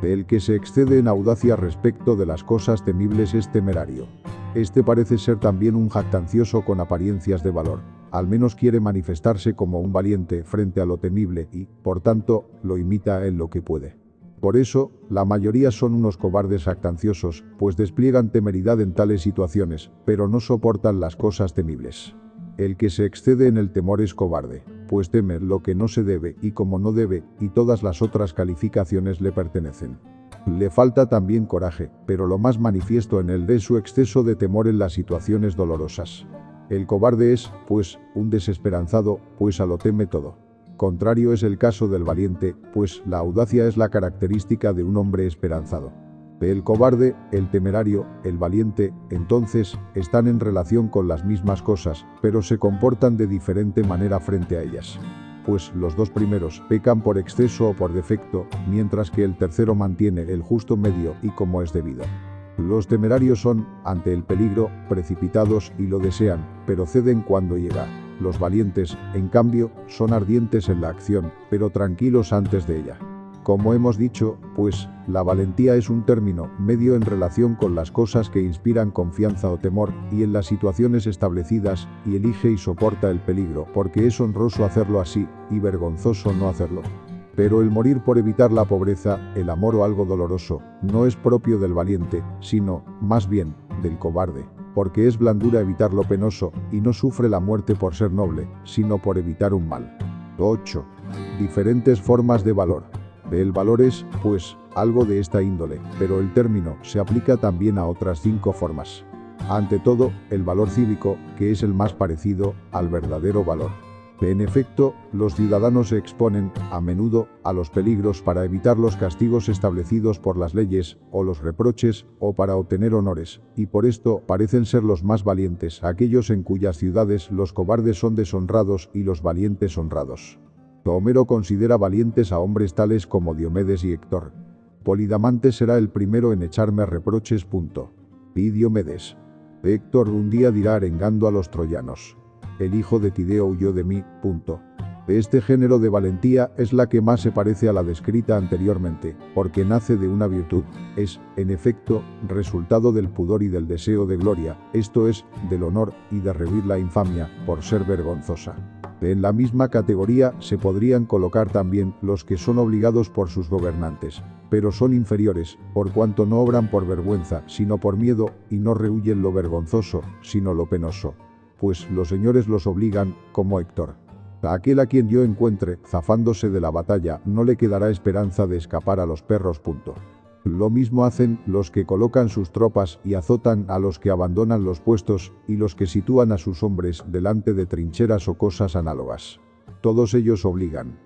El que se excede en audacia respecto de las cosas temibles es temerario. Este parece ser también un jactancioso con apariencias de valor. Al menos quiere manifestarse como un valiente frente a lo temible y, por tanto, lo imita en lo que puede. Por eso, la mayoría son unos cobardes jactanciosos, pues despliegan temeridad en tales situaciones, pero no soportan las cosas temibles. El que se excede en el temor es cobarde, pues teme lo que no se debe y como no debe, y todas las otras calificaciones le pertenecen. Le falta también coraje, pero lo más manifiesto en él es su exceso de temor en las situaciones dolorosas. El cobarde es, pues, un desesperanzado, pues a lo teme todo. Contrario es el caso del valiente, pues la audacia es la característica de un hombre esperanzado. El cobarde, el temerario, el valiente, entonces, están en relación con las mismas cosas, pero se comportan de diferente manera frente a ellas. Pues los dos primeros pecan por exceso o por defecto, mientras que el tercero mantiene el justo medio y como es debido. Los temerarios son, ante el peligro, precipitados y lo desean, pero ceden cuando llega. Los valientes, en cambio, son ardientes en la acción, pero tranquilos antes de ella. Como hemos dicho, pues, la valentía es un término medio en relación con las cosas que inspiran confianza o temor, y en las situaciones establecidas, y elige y soporta el peligro, porque es honroso hacerlo así, y vergonzoso no hacerlo. Pero el morir por evitar la pobreza, el amor o algo doloroso, no es propio del valiente, sino, más bien, del cobarde. Porque es blandura evitar lo penoso, y no sufre la muerte por ser noble, sino por evitar un mal. 8. Diferentes formas de valor. El valor es, pues, algo de esta índole, pero el término se aplica también a otras 5 formas. Ante todo, el valor cívico, que es el más parecido al verdadero valor. En efecto, los ciudadanos se exponen, a menudo, a los peligros para evitar los castigos establecidos por las leyes, o los reproches, o para obtener honores, y por esto parecen ser los más valientes aquellos en cuyas ciudades los cobardes son deshonrados y los valientes honrados. Homero considera valientes a hombres tales como Diomedes y Héctor. Polidamante será el primero en echarme reproches. Y Diomedes. Héctor un día dirá arengando a los troyanos: el hijo de Tideo huyó de mí. Este género de valentía es la que más se parece a la descrita anteriormente, porque nace de una virtud, es, en efecto, resultado del pudor y del deseo de gloria, esto es, del honor y de rehuir la infamia, por ser vergonzosa. En la misma categoría se podrían colocar también los que son obligados por sus gobernantes, pero son inferiores, por cuanto no obran por vergüenza, sino por miedo, y no rehuyen lo vergonzoso, sino lo penoso. Pues los señores los obligan, como Héctor. A aquel a quien yo encuentre, zafándose de la batalla, no le quedará esperanza de escapar a los perros. Lo mismo hacen los que colocan sus tropas y azotan a los que abandonan los puestos, y los que sitúan a sus hombres delante de trincheras o cosas análogas. Todos ellos obligan.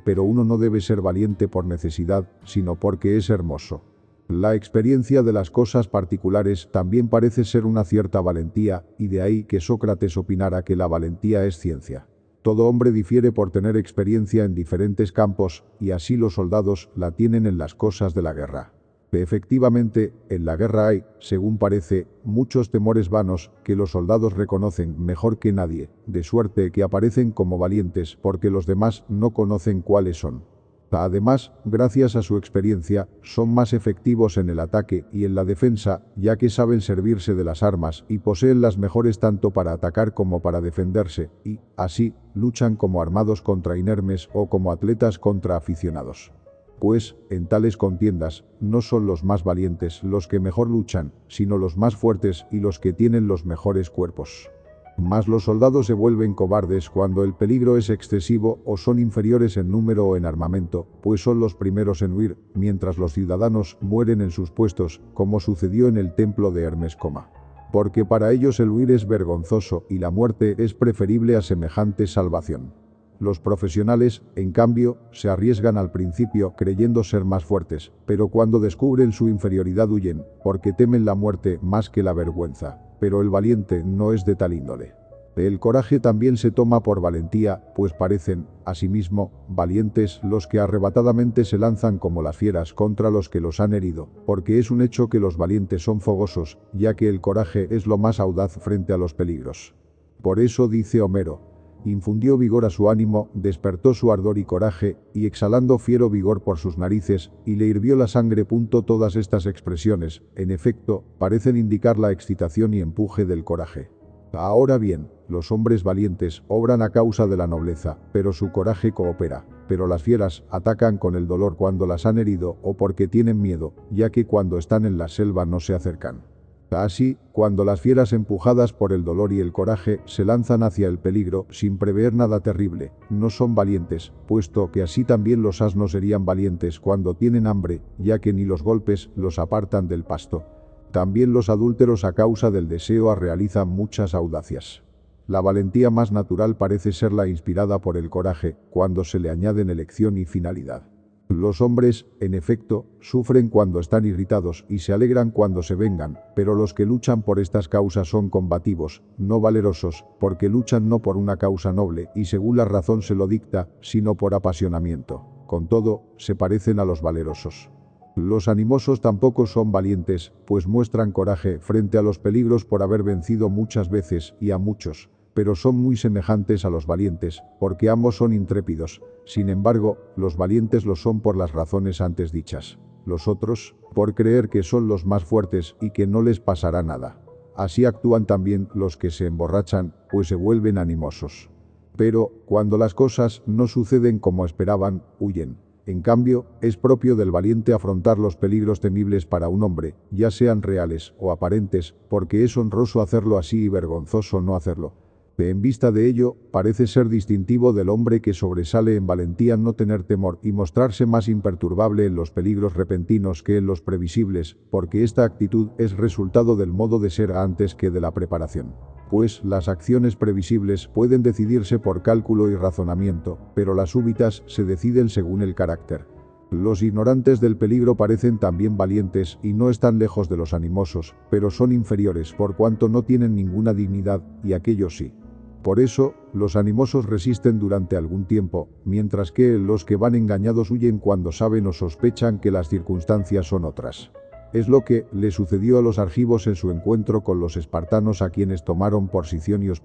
Pero uno no debe ser valiente por necesidad, sino porque es hermoso. La experiencia de las cosas particulares también parece ser una cierta valentía, y de ahí que Sócrates opinara que la valentía es ciencia. Todo hombre difiere por tener experiencia en diferentes campos, y así los soldados la tienen en las cosas de la guerra. Efectivamente, en la guerra hay, según parece, muchos temores vanos que los soldados reconocen mejor que nadie, de suerte que aparecen como valientes porque los demás no conocen cuáles son. Además, gracias a su experiencia, son más efectivos en el ataque y en la defensa, ya que saben servirse de las armas y poseen las mejores tanto para atacar como para defenderse, y, así, luchan como armados contra inermes o como atletas contra aficionados. Pues, en tales contiendas, no son los más valientes los que mejor luchan, sino los más fuertes y los que tienen los mejores cuerpos. Mas los soldados se vuelven cobardes cuando el peligro es excesivo o son inferiores en número o en armamento, pues son los primeros en huir, mientras los ciudadanos mueren en sus puestos, como sucedió en el templo de Hermes Coma. Porque para ellos el huir es vergonzoso y la muerte es preferible a semejante salvación. Los profesionales, en cambio, se arriesgan al principio creyendo ser más fuertes, pero cuando descubren su inferioridad huyen, porque temen la muerte más que la vergüenza. Pero el valiente no es de tal índole. El coraje también se toma por valentía, pues parecen, asimismo, valientes los que arrebatadamente se lanzan como las fieras contra los que los han herido, porque es un hecho que los valientes son fogosos, ya que el coraje es lo más audaz frente a los peligros. Por eso dice Homero: infundió vigor a su ánimo, despertó su ardor y coraje, y exhalando fiero vigor por sus narices, y le hirvió la sangre. Todas estas expresiones, en efecto, parecen indicar la excitación y empuje del coraje. Ahora bien, los hombres valientes obran a causa de la nobleza, pero su coraje coopera. Pero las fieras atacan con el dolor cuando las han herido o porque tienen miedo, ya que cuando están en la selva no se acercan. Así, cuando las fieras empujadas por el dolor y el coraje se lanzan hacia el peligro sin prever nada terrible, no son valientes, puesto que así también los asnos serían valientes cuando tienen hambre, ya que ni los golpes los apartan del pasto. También los adúlteros a causa del deseo realizan muchas audacias. La valentía más natural parece ser la inspirada por el coraje, cuando se le añaden elección y finalidad. Los hombres, en efecto, sufren cuando están irritados y se alegran cuando se vengan, pero los que luchan por estas causas son combativos, no valerosos, porque luchan no por una causa noble y según la razón se lo dicta, sino por apasionamiento. Con todo, se parecen a los valerosos. Los animosos tampoco son valientes, pues muestran coraje frente a los peligros por haber vencido muchas veces y a muchos, pero son muy semejantes a los valientes, porque ambos son intrépidos. Sin embargo, los valientes lo son por las razones antes dichas. Los otros, por creer que son los más fuertes y que no les pasará nada. Así actúan también los que se emborrachan, pues se vuelven animosos. Pero, cuando las cosas no suceden como esperaban, huyen. En cambio, es propio del valiente afrontar los peligros temibles para un hombre, ya sean reales o aparentes, porque es honroso hacerlo así y vergonzoso no hacerlo. En vista de ello, parece ser distintivo del hombre que sobresale en valentía no tener temor y mostrarse más imperturbable en los peligros repentinos que en los previsibles, porque esta actitud es resultado del modo de ser antes que de la preparación. Pues las acciones previsibles pueden decidirse por cálculo y razonamiento, pero las súbitas se deciden según el carácter. Los ignorantes del peligro parecen también valientes y no están lejos de los animosos, pero son inferiores por cuanto no tienen ninguna dignidad, y aquellos sí. Por eso, los animosos resisten durante algún tiempo, mientras que los que van engañados huyen cuando saben o sospechan que las circunstancias son otras. Es lo que le sucedió a los argivos en su encuentro con los espartanos a quienes tomaron por sicilios.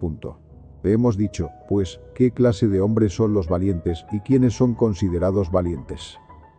Hemos dicho, pues, qué clase de hombres son los valientes y quiénes son considerados valientes.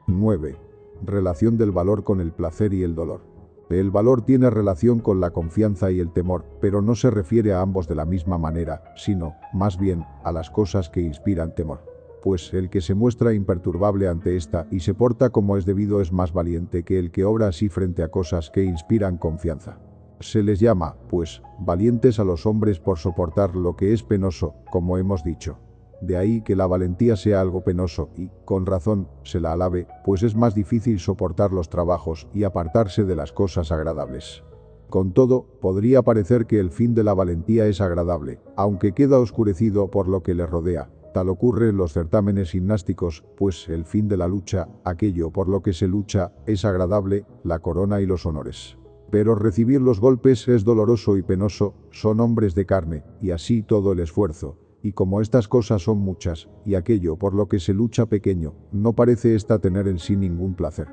9. Relación del valor con el placer y el dolor. El valor tiene relación con la confianza y el temor, pero no se refiere a ambos de la misma manera, sino, más bien, a las cosas que inspiran temor. Pues el que se muestra imperturbable ante esta y se porta como es debido es más valiente que el que obra así frente a cosas que inspiran confianza. Se les llama, pues, valientes a los hombres por soportar lo que es penoso, como hemos dicho. De ahí que la valentía sea algo penoso y, con razón, se la alabe, pues es más difícil soportar los trabajos y apartarse de las cosas agradables. Con todo, podría parecer que el fin de la valentía es agradable, aunque queda oscurecido por lo que le rodea. Tal ocurre en los certámenes gimnásticos, pues el fin de la lucha, aquello por lo que se lucha, es agradable, la corona y los honores. Pero recibir los golpes es doloroso y penoso, son hombres de carne, y así todo el esfuerzo. y como estas cosas son muchas, y aquello por lo que se lucha pequeño, no parece ésta tener en sí ningún placer.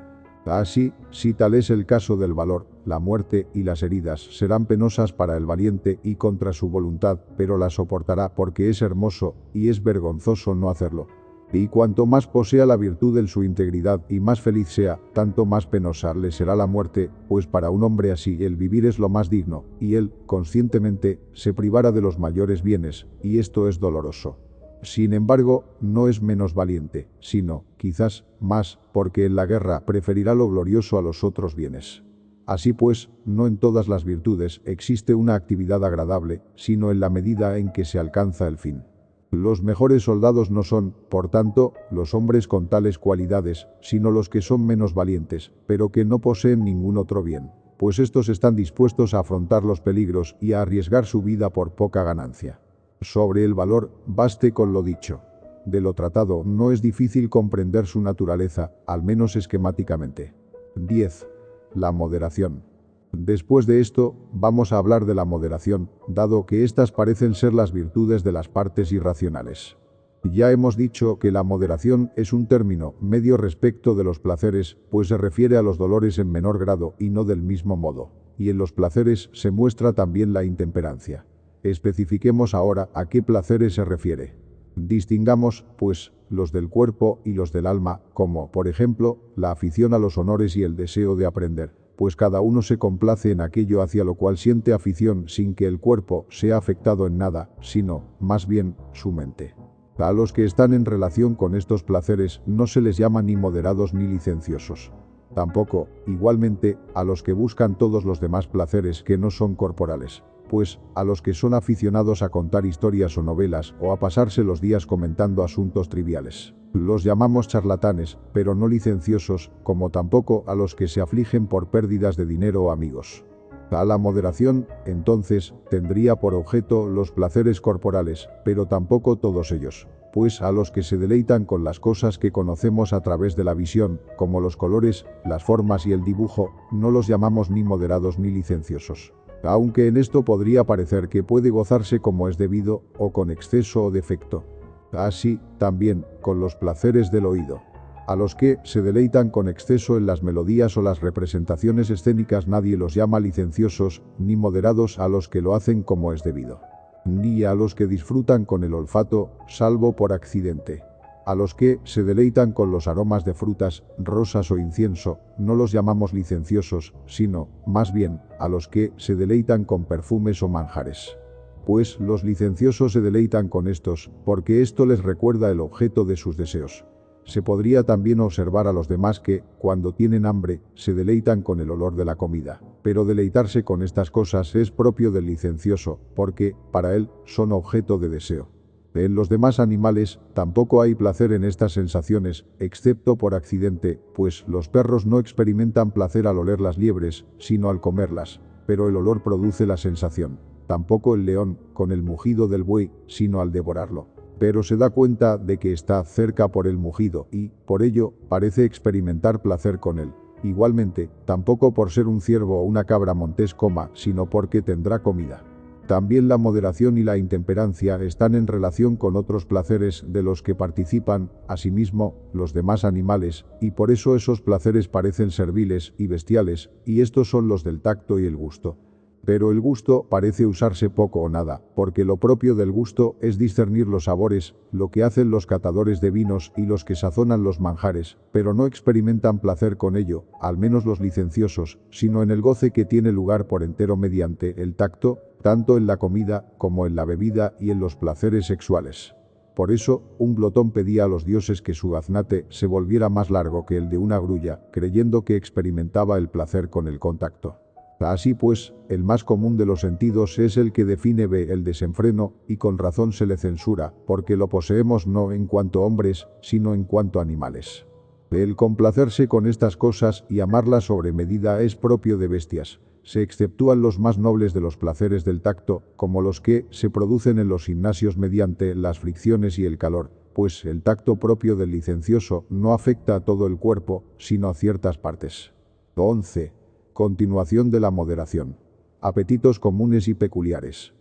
Así, si tal es el caso del valor, la muerte y las heridas serán penosas para el valiente y contra su voluntad, pero la soportará porque es hermoso y es vergonzoso no hacerlo. Y cuanto más posea la virtud en su integridad y más feliz sea, tanto más penosa le será la muerte, pues para un hombre así el vivir es lo más digno, y él, conscientemente, se privará de los mayores bienes, y esto es doloroso. Sin embargo, no es menos valiente, sino, quizás, más, porque en la guerra preferirá lo glorioso a los otros bienes. Así pues, no en todas las virtudes existe una actividad agradable, sino en la medida en que se alcanza el fin. Los mejores soldados no son, por tanto, los hombres con tales cualidades, sino los que son menos valientes, pero que no poseen ningún otro bien, pues estos están dispuestos a afrontar los peligros y a arriesgar su vida por poca ganancia. Sobre el valor, baste con lo dicho. De lo tratado no es difícil comprender su naturaleza, al menos esquemáticamente. 10. La moderación. Después de esto, vamos a hablar de la moderación, dado que éstas parecen ser las virtudes de las partes irracionales. Ya hemos dicho que la moderación es un término medio respecto de los placeres, pues se refiere a los dolores en menor grado y no del mismo modo, y en los placeres se muestra también la intemperancia. Especifiquemos ahora a qué placeres se refiere. Distingamos, pues, los del cuerpo y los del alma, como, por ejemplo, la afición a los honores y el deseo de aprender, pues cada uno se complace en aquello hacia lo cual siente afición sin que el cuerpo sea afectado en nada, sino, más bien, su mente. A los que están en relación con estos placeres no se les llama ni moderados ni licenciosos. Tampoco, igualmente, a los que buscan todos los demás placeres que no son corporales, pues, a los que son aficionados a contar historias o novelas o a pasarse los días comentando asuntos triviales. Los llamamos charlatanes, pero no licenciosos, como tampoco a los que se afligen por pérdidas de dinero o amigos. A la moderación, entonces, tendría por objeto los placeres corporales, pero tampoco todos ellos, pues a los que se deleitan con las cosas que conocemos a través de la visión, como los colores, las formas y el dibujo, no los llamamos ni moderados ni licenciosos. Aunque en esto podría parecer que puede gozarse como es debido, o con exceso o defecto. Así, también, con los placeres del oído. A los que se deleitan con exceso en las melodías o las representaciones escénicas nadie los llama licenciosos, ni moderados a los que lo hacen como es debido. Ni a los que disfrutan con el olfato, salvo por accidente. A los que se deleitan con los aromas de frutas, rosas o incienso, no los llamamos licenciosos, sino, más bien, a los que se deleitan con perfumes o manjares. Pues los licenciosos se deleitan con estos, porque esto les recuerda el objeto de sus deseos. Se podría también observar a los demás que, cuando tienen hambre, se deleitan con el olor de la comida. Pero deleitarse con estas cosas es propio del licencioso, porque, para él, son objeto de deseo. En los demás animales, tampoco hay placer en estas sensaciones, excepto por accidente, pues los perros no experimentan placer al oler las liebres, sino al comerlas, pero el olor produce la sensación. Tampoco el león, con el mugido del buey, sino al devorarlo. Pero se da cuenta de que está cerca por el mugido y, por ello, parece experimentar placer con él. Igualmente, tampoco por ser un ciervo o una cabra montés coma, sino porque tendrá comida. También la moderación y la intemperancia están en relación con otros placeres de los que participan, asimismo, los demás animales, y por eso esos placeres parecen serviles y bestiales, y estos son los del tacto y el gusto. Pero el gusto parece usarse poco o nada, porque lo propio del gusto es discernir los sabores, lo que hacen los catadores de vinos y los que sazonan los manjares, pero no experimentan placer con ello, al menos los licenciosos, sino en el goce que tiene lugar por entero mediante el tacto, tanto en la comida como en la bebida y en los placeres sexuales. Por eso, un glotón pedía a los dioses que su gaznate se volviera más largo que el de una grulla, creyendo que experimentaba el placer con el contacto. Así pues, el más común de los sentidos es el que define el desenfreno, y con razón se le censura, porque lo poseemos no en cuanto hombres, sino en cuanto animales. El complacerse con estas cosas y amarlas sobre medida es propio de bestias. Se exceptúan los más nobles de los placeres del tacto, como los que se producen en los gimnasios mediante las fricciones y el calor, pues el tacto propio del licencioso no afecta a todo el cuerpo, sino a ciertas partes. 11. Continuación de la moderación. Apetitos comunes y peculiares.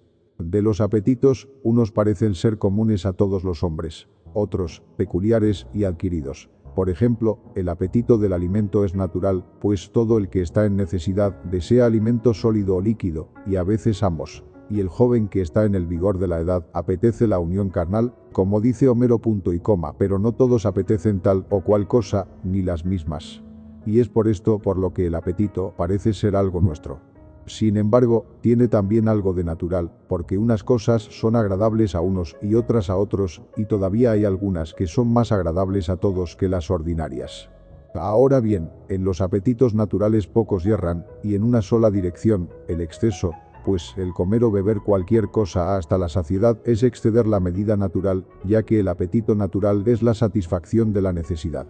De los apetitos, unos parecen ser comunes a todos los hombres, otros, peculiares y adquiridos. Por ejemplo, el apetito del alimento es natural, pues todo el que está en necesidad desea alimento sólido o líquido, y a veces ambos. Y el joven que está en el vigor de la edad apetece la unión carnal, como dice Homero punto y coma, pero no todos apetecen tal o cual cosa, ni las mismas. Y es por esto por lo que el apetito parece ser algo nuestro. Sin embargo, tiene también algo de natural, porque unas cosas son agradables a unos y otras a otros, y todavía hay algunas que son más agradables a todos que las ordinarias. Ahora bien, en los apetitos naturales pocos yerran, y en una sola dirección, el exceso, pues el comer o beber cualquier cosa hasta la saciedad es exceder la medida natural, ya que el apetito natural es la satisfacción de la necesidad.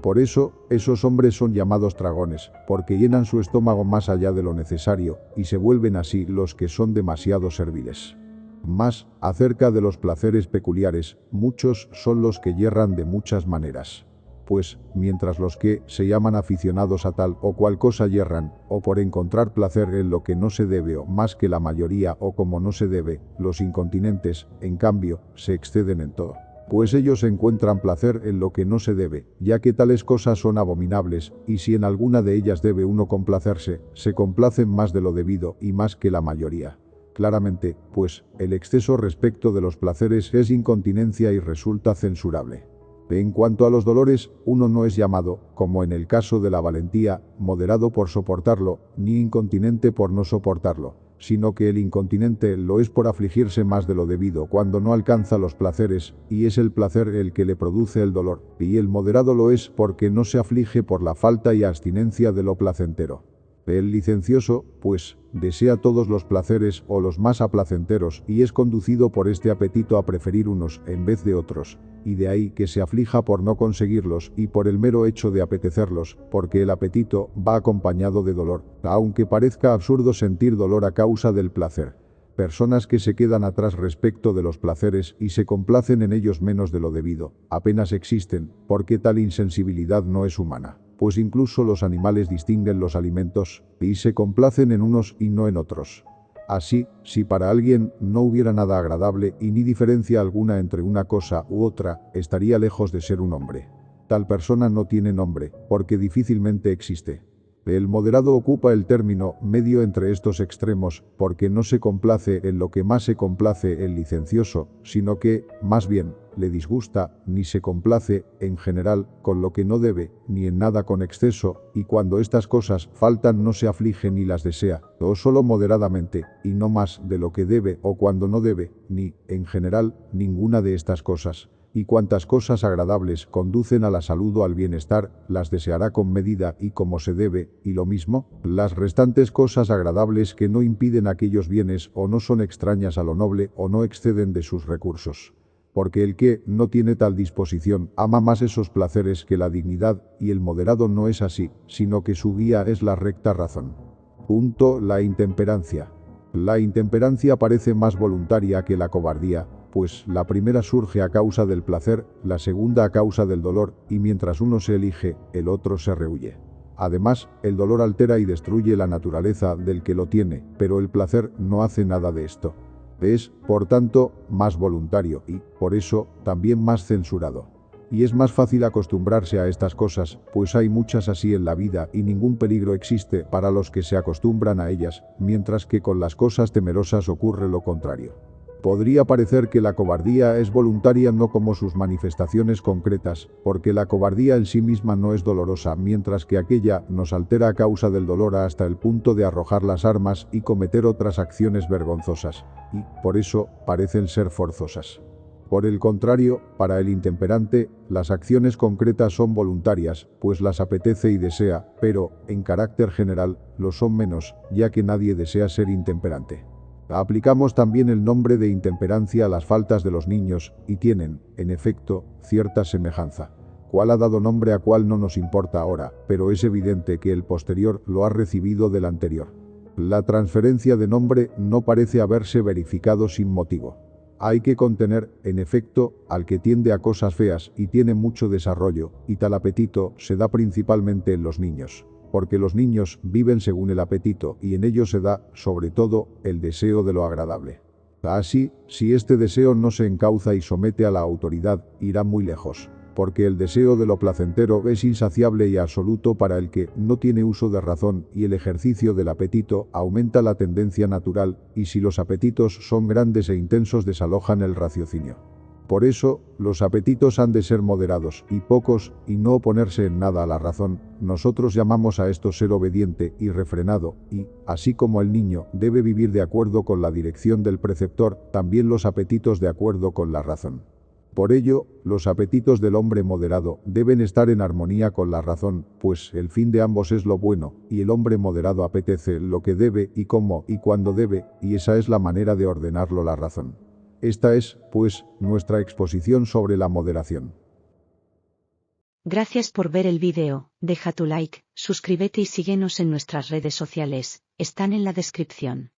Por eso, esos hombres son llamados tragones, porque llenan su estómago más allá de lo necesario, y se vuelven así los que son demasiado serviles. Mas, acerca de los placeres peculiares, muchos son los que yerran de muchas maneras. Pues, mientras los que se llaman aficionados a tal o cual cosa yerran, o por encontrar placer en lo que no se debe o más que la mayoría o como no se debe, los incontinentes, en cambio, se exceden en todo. Pues ellos encuentran placer en lo que no se debe, ya que tales cosas son abominables, y si en alguna de ellas debe uno complacerse, se complacen más de lo debido y más que la mayoría. Claramente, pues, el exceso respecto de los placeres es incontinencia y resulta censurable. En cuanto a los dolores, uno no es llamado, como en el caso de la valentía, moderado por soportarlo, ni incontinente por no soportarlo, sino que el incontinente lo es por afligirse más de lo debido cuando no alcanza los placeres, y es el placer el que le produce el dolor, y el moderado lo es porque no se aflige por la falta y abstinencia de lo placentero. El licencioso, pues, desea todos los placeres o los más aplacenteros y es conducido por este apetito a preferir unos en vez de otros, y de ahí que se aflija por no conseguirlos y por el mero hecho de apetecerlos, porque el apetito va acompañado de dolor, aunque parezca absurdo sentir dolor a causa del placer. Personas que se quedan atrás respecto de los placeres y se complacen en ellos menos de lo debido, apenas existen, porque tal insensibilidad no es humana. Pues incluso los animales distinguen los alimentos, y se complacen en unos y no en otros. Así, si para alguien no hubiera nada agradable y ni diferencia alguna entre una cosa u otra, estaría lejos de ser un hombre. Tal persona no tiene nombre, porque difícilmente existe. El moderado ocupa el término medio entre estos extremos, porque no se complace en lo que más se complace el licencioso, sino que, más bien, le disgusta, ni se complace, en general, con lo que no debe, ni en nada con exceso, y cuando estas cosas faltan no se aflige ni las desea, o solo moderadamente, y no más de lo que debe o cuando no debe, ni, en general, ninguna de estas cosas. Y cuantas cosas agradables conducen a la salud o al bienestar, las deseará con medida y como se debe, y lo mismo, las restantes cosas agradables que no impiden aquellos bienes o no son extrañas a lo noble o no exceden de sus recursos. Porque el que no tiene tal disposición ama más esos placeres que la dignidad, y el moderado no es así, sino que su guía es la recta razón. La intemperancia. La intemperancia parece más voluntaria que la cobardía, pues la primera surge a causa del placer, la segunda a causa del dolor, y mientras uno se elige, el otro se rehúye. Además, el dolor altera y destruye la naturaleza del que lo tiene, pero el placer no hace nada de esto. Es, por tanto, más voluntario y, por eso, también más censurado. Y es más fácil acostumbrarse a estas cosas, pues hay muchas así en la vida y ningún peligro existe para los que se acostumbran a ellas, mientras que con las cosas temerosas ocurre lo contrario. Podría parecer que la cobardía es voluntaria no como sus manifestaciones concretas, porque la cobardía en sí misma no es dolorosa, mientras que aquella nos altera a causa del dolor hasta el punto de arrojar las armas y cometer otras acciones vergonzosas, y, por eso, parecen ser forzosas. Por el contrario, para el intemperante, las acciones concretas son voluntarias, pues las apetece y desea, pero, en carácter general, lo son menos, ya que nadie desea ser intemperante. Aplicamos también el nombre de intemperancia a las faltas de los niños, y tienen, en efecto, cierta semejanza. Cuál ha dado nombre a cuál no nos importa ahora, pero es evidente que el posterior lo ha recibido del anterior. La transferencia de nombre no parece haberse verificado sin motivo. Hay que contener, en efecto, al que tiende a cosas feas y tiene mucho desarrollo, y tal apetito se da principalmente en los niños. Porque los niños viven según el apetito y en ello se da, sobre todo, el deseo de lo agradable. Así, si este deseo no se encauza y somete a la autoridad, irá muy lejos, porque el deseo de lo placentero es insaciable y absoluto para el que no tiene uso de razón, y el ejercicio del apetito aumenta la tendencia natural, y si los apetitos son grandes e intensos desalojan el raciocinio. Por eso, los apetitos han de ser moderados y pocos, y no oponerse en nada a la razón. Nosotros llamamos a esto ser obediente y refrenado, y, así como el niño debe vivir de acuerdo con la dirección del preceptor, también los apetitos de acuerdo con la razón. Por ello, los apetitos del hombre moderado deben estar en armonía con la razón, pues el fin de ambos es lo bueno, y el hombre moderado apetece lo que debe y cómo y cuándo debe, y esa es la manera de ordenarlo la razón. Esta es, pues, nuestra exposición sobre la moderación. Gracias por ver el vídeo, deja tu like, suscríbete y síguenos en nuestras redes sociales, están en la descripción.